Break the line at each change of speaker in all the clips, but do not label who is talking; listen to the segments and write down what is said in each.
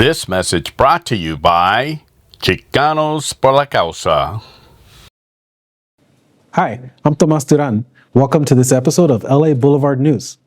This message brought to you by Chicanos por la Causa.
Hi, I'm Tomas Duran. Welcome to this episode of LA Boulevard News.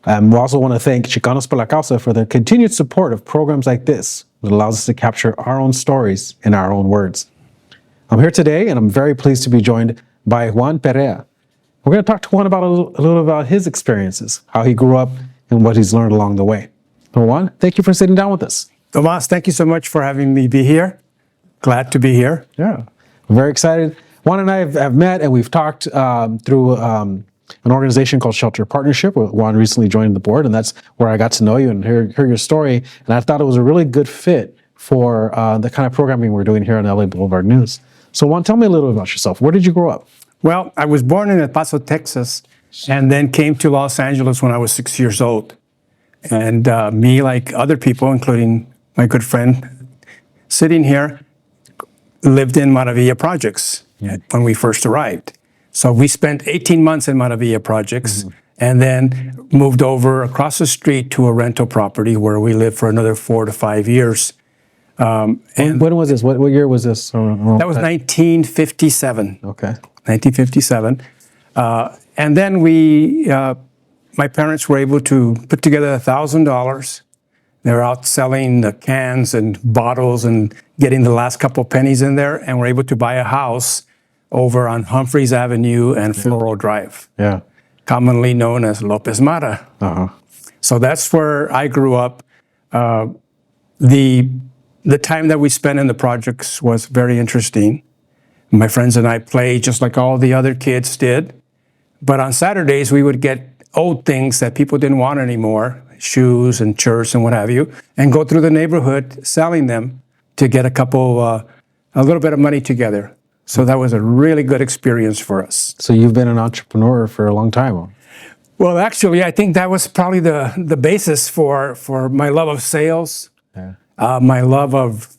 We also want to thank Chicanos por la Causa for their continued support of programs like this that allows us to capture our own stories in our own words. I'm here today and I'm very pleased to be joined by Juan Perea. We're going to talk to Juan about a little about his experiences, how he grew up, and what he's learned along the way. So Juan, thank you for sitting down with us.
Tomas, thank you so much for having me be here. Glad to be here.
Yeah, I'm very excited. Juan and I have met and we've talked through an organization called Shelter Partnership. Juan recently joined the board, and that's where I got to know you and hear your story. And I thought it was a really good fit for the kind of programming we're doing here on LA Boulevard News. So Juan, tell me a little about yourself. Where did you grow up?
Well, I was born in Paso, Texas, and then came to Los Angeles when I was 6 years old. And me, like other people, including my good friend sitting here, lived in Maravilla Projects when we first arrived. So we spent 18 months in Maravilla Projects and then moved over across the street to a rental property where we lived for another 4 to 5 years.
And when was this? What year was this?
That was 1957.
Okay.
1957. And then my parents were able to put together $1,000. They were out selling the cans and bottles and getting the last couple pennies in there, and were able to buy a house over on Humphreys Avenue and Floral Drive, commonly known as Lopez Mata. So that's where I grew up. The time that we spent in the projects was very interesting. My friends and I played just like all the other kids did. But on Saturdays, we would get old things that people didn't want anymore, shoes and shirts and what have you, and go through the neighborhood selling them to get a little bit of money together. So that was a really good experience for us.
So you've been an entrepreneur for a long time.
Well, actually, I think that was probably the basis for my love of sales, my love of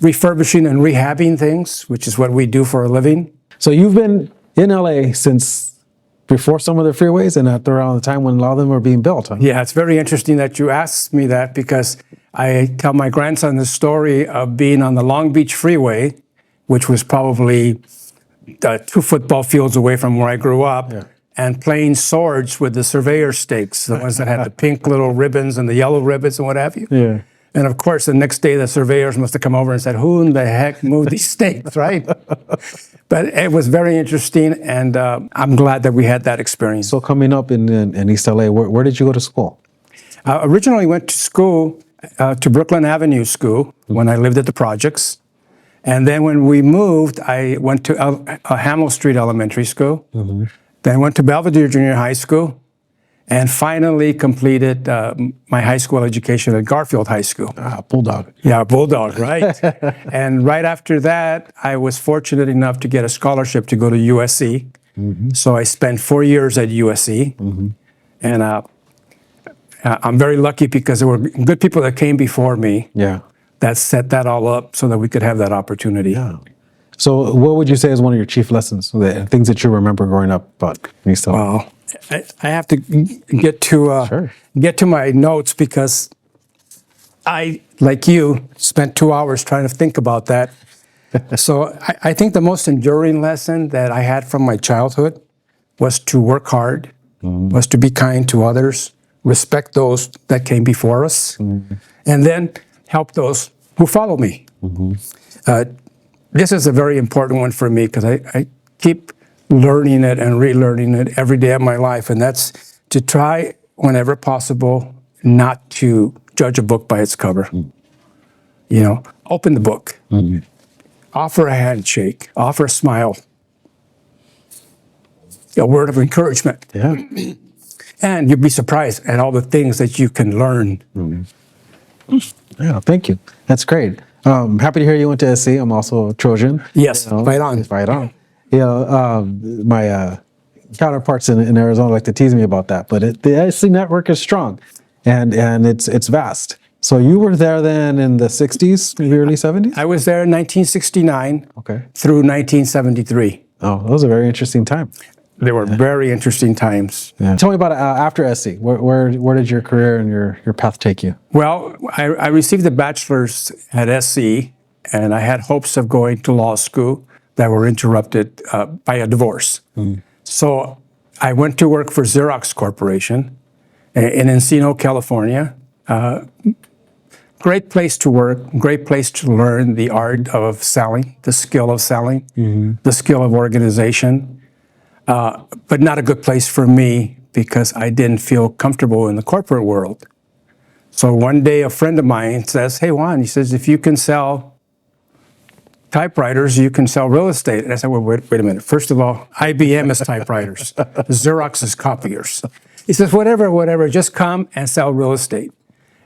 refurbishing and rehabbing things, which is what we do for a living.
So you've been in LA since before some of the freeways and at around the time when a lot of them were being built, huh?
Yeah, it's very interesting that you asked me that, because I tell my grandson the story of being on the Long Beach Freeway, which was probably 2 football fields away from where I grew up, and playing swords with the surveyor stakes, the ones that had the pink little ribbons and the yellow ribbons and what have you.
Yeah.
And of course, the next day, the surveyors must have come over and said, "Who in the heck moved these stakes," right? But it was very interesting, and I'm glad that we had that experience.
So coming up in East LA, where did you go to school?
Originally went to school, to Brooklyn Avenue School when I lived at the projects. And then when we moved, I went to Hamill Street Elementary School. Then went to Belvedere Junior High School. And finally completed my high school education at Garfield High School.
Bulldog.
Yeah, Bulldog, right? And right after that, I was fortunate enough to get a scholarship to go to USC. So I spent 4 years at USC. And I'm very lucky because there were good people that came before me that set that all up so that we could have that opportunity.
Yeah. So what would you say is one of your chief lessons, the things that you remember growing up about East LA?
Well, I have to get to my notes, because I, like you, spent 2 hours trying to think about that. So I think the most enduring lesson that I had from my childhood was to work hard, was to be kind to others, respect those that came before us, and then help those who follow me. This is a very important one for me, because I keep learning it and relearning it every day of my life, and that's to try, whenever possible, not to judge a book by its cover. You know, open the book, offer a handshake, offer a smile, a word of encouragement. And you'd be surprised at all the things that you can learn.
Yeah, thank you. That's great. Happy to hear you went to SC. I'm also a Trojan.
Yes, right on.
Right on. My counterparts in Arizona like to tease me about that, but the SC network is strong, and it's vast. So you were there then in the 60s, maybe early 70s?
I was there in 1969
Okay.
through 1973.
Oh, that was a very interesting time.
They were very interesting times.
Yeah. Tell me about after SC. Where did your career and your path take you?
Well, I received a bachelor's at SC, and I had hopes of going to law school that were interrupted by a divorce. So I went to work for Xerox Corporation in Encino, California. Great place to work, great place to learn the art of selling, the skill of selling, the skill of organization. But not a good place for me because I didn't feel comfortable in the corporate world. So one day a friend of mine says, "Hey Juan," he says, "if you can sell typewriters, you can sell real estate." And I said, "Well, wait a minute. First of all, IBM is typewriters. Xerox is copiers." He says, whatever, just come and sell real estate."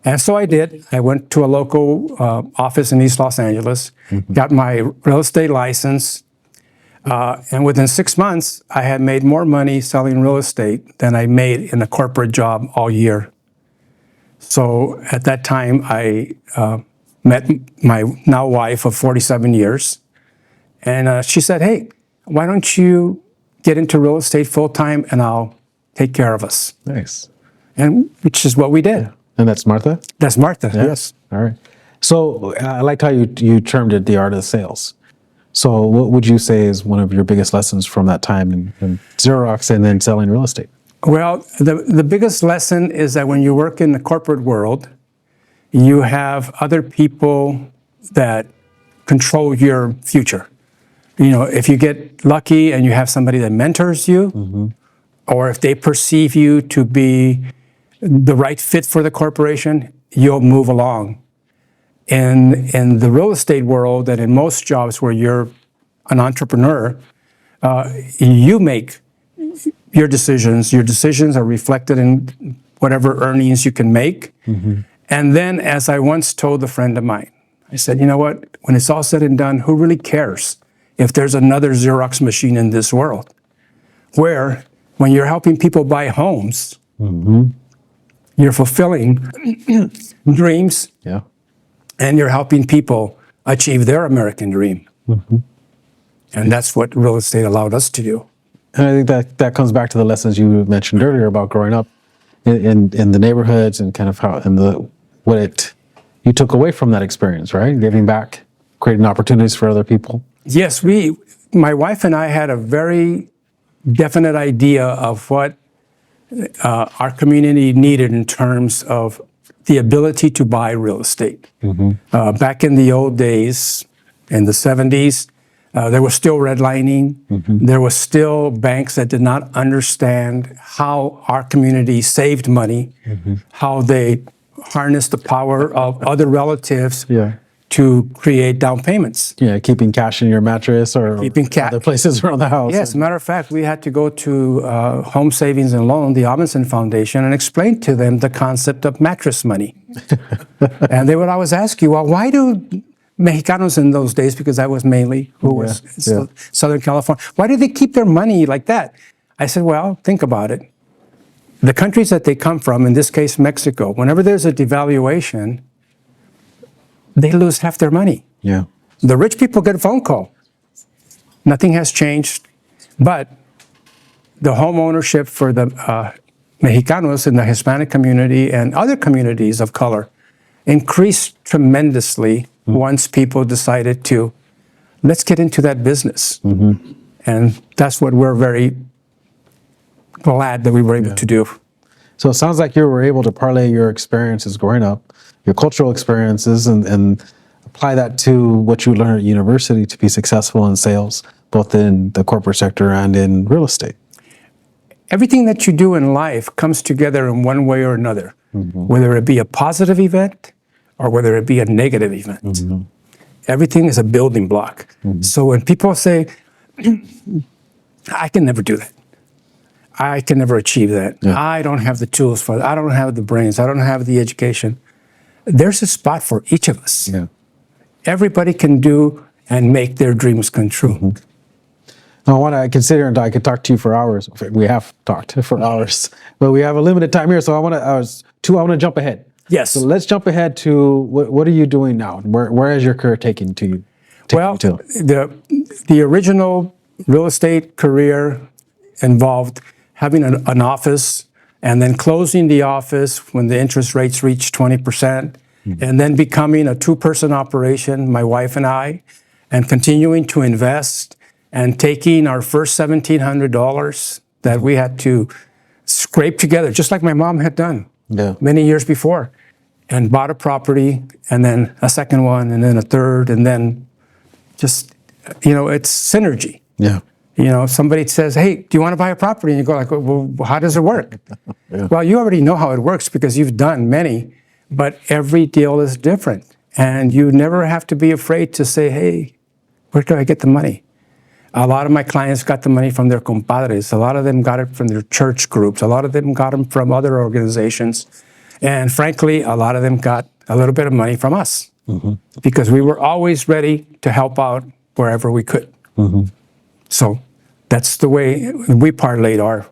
And so I did. I went to a local office in East Los Angeles, got my real estate license, and within 6 months, I had made more money selling real estate than I made in a corporate job all year. So at that time, I met my now wife of 47 years, and she said, "Hey, why don't you get into real estate full time, and I'll take care of us."
Nice.
And which is what we did.
And that's Martha?
That's Martha, yes.
All right. So I liked how you termed it the art of sales. So what would you say is one of your biggest lessons from that time in Xerox and then selling real estate?
Well, the biggest lesson is that when you work in the corporate world, you have other people that control your future. You know, if you get lucky and you have somebody that mentors you, or if they perceive you to be the right fit for the corporation, you'll move along. In the real estate world and in most jobs where you're an entrepreneur, you make your decisions. Your decisions are reflected in whatever earnings you can make. And then, as I once told a friend of mine, I said, "You know what? When it's all said and done, who really cares if there's another Xerox machine in this world?" Where, when you're helping people buy homes, you're fulfilling dreams, and you're helping people achieve their American dream. And that's what real estate allowed us to do.
And I think that comes back to the lessons you mentioned earlier about growing up in the neighborhoods and kind of how you took away from that experience, right? Giving back, creating opportunities for other people.
Yes, my wife and I had a very definite idea of what our community needed in terms of the ability to buy real estate. Back in the old days, in the 70s, there was still redlining. There was still banks that did not understand how our community saved money, how they harnessed the power of other relatives to create down payments.
Yeah, keeping cash in your mattress or other places around the house.
Yes, as a matter of fact, we had to go to Home Savings and Loan, the Robinson Foundation, and explain to them the concept of mattress money. And they would always ask you, "Well, why do Mexicanos in those days," because I was mainly Southern California, "why do they keep their money like that?" I said, "Well, think about it. The countries that they come from, in this case Mexico, whenever there's a devaluation, they lose half their money. The rich people get a phone call. Nothing has changed, but the home ownership for the Mexicanos in the Hispanic community and other communities of color increased tremendously once people decided to, let's get into that business." And that's what we're very glad that we were able to do.
So it sounds like you were able to parlay your experiences growing up, your cultural experiences, and apply that to what you learned at university to be successful in sales, both in the corporate sector and in real estate.
Everything that you do in life comes together in one way or another, whether it be a positive event or whether it be a negative event. Everything is a building block. So when people say, "I can never do that. I can never achieve that. I don't have the tools for that. I don't have the brains. I don't have the education." There's a spot for each of us. Everybody can do and make their dreams come true.
I can sit here and I could talk to you for hours. We have talked for hours, but we have a limited time here. So I want to jump ahead.
Yes.
So let's jump ahead to what are you doing now? Where has your career taken you to?
The original real estate career involved having an office and then closing the office when the interest rates reached 20%, and then becoming a two-person operation, my wife and I, and continuing to invest and taking our first $1,700 that we had to scrape together, just like my mom had done many years before, and bought a property, and then a second one, and then a third, and then just, it's synergy.
Yeah.
Somebody says, hey, do you want to buy a property? And you go like, well, how does it work? Well, you already know how it works because you've done many, but every deal is different. And you never have to be afraid to say, hey, where do I get the money? A lot of my clients got the money from their compadres. A lot of them got it from their church groups. A lot of them got them from other organizations. And frankly, a lot of them got a little bit of money from us because we were always ready to help out wherever we could. So that's the way we parlayed our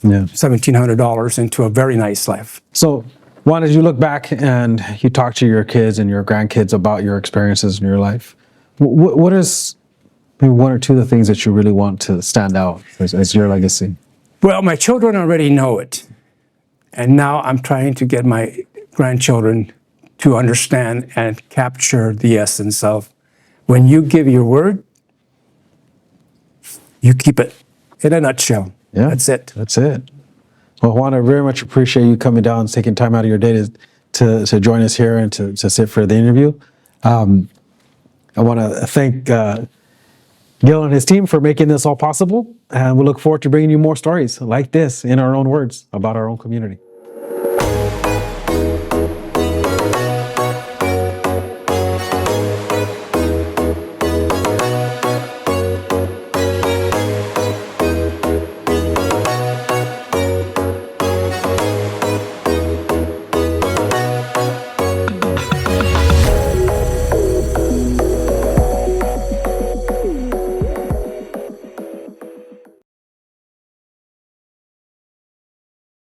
$1,700 into a very nice life.
So, Juan, as you look back and you talk to your kids and your grandkids about your experiences in your life, what is maybe one or two of the things that you really want to stand out as your legacy?
Well, my children already know it. And now I'm trying to get my grandchildren to understand and capture the essence of when you give your word, you keep it in a nutshell.
Yeah,
that's it.
That's it. Well, Juan, I very much appreciate you coming down and taking time out of your day to join us here and to sit for the interview. I want to thank Gil and his team for making this all possible. And we look forward to bringing you more stories like this in our own words about our own community.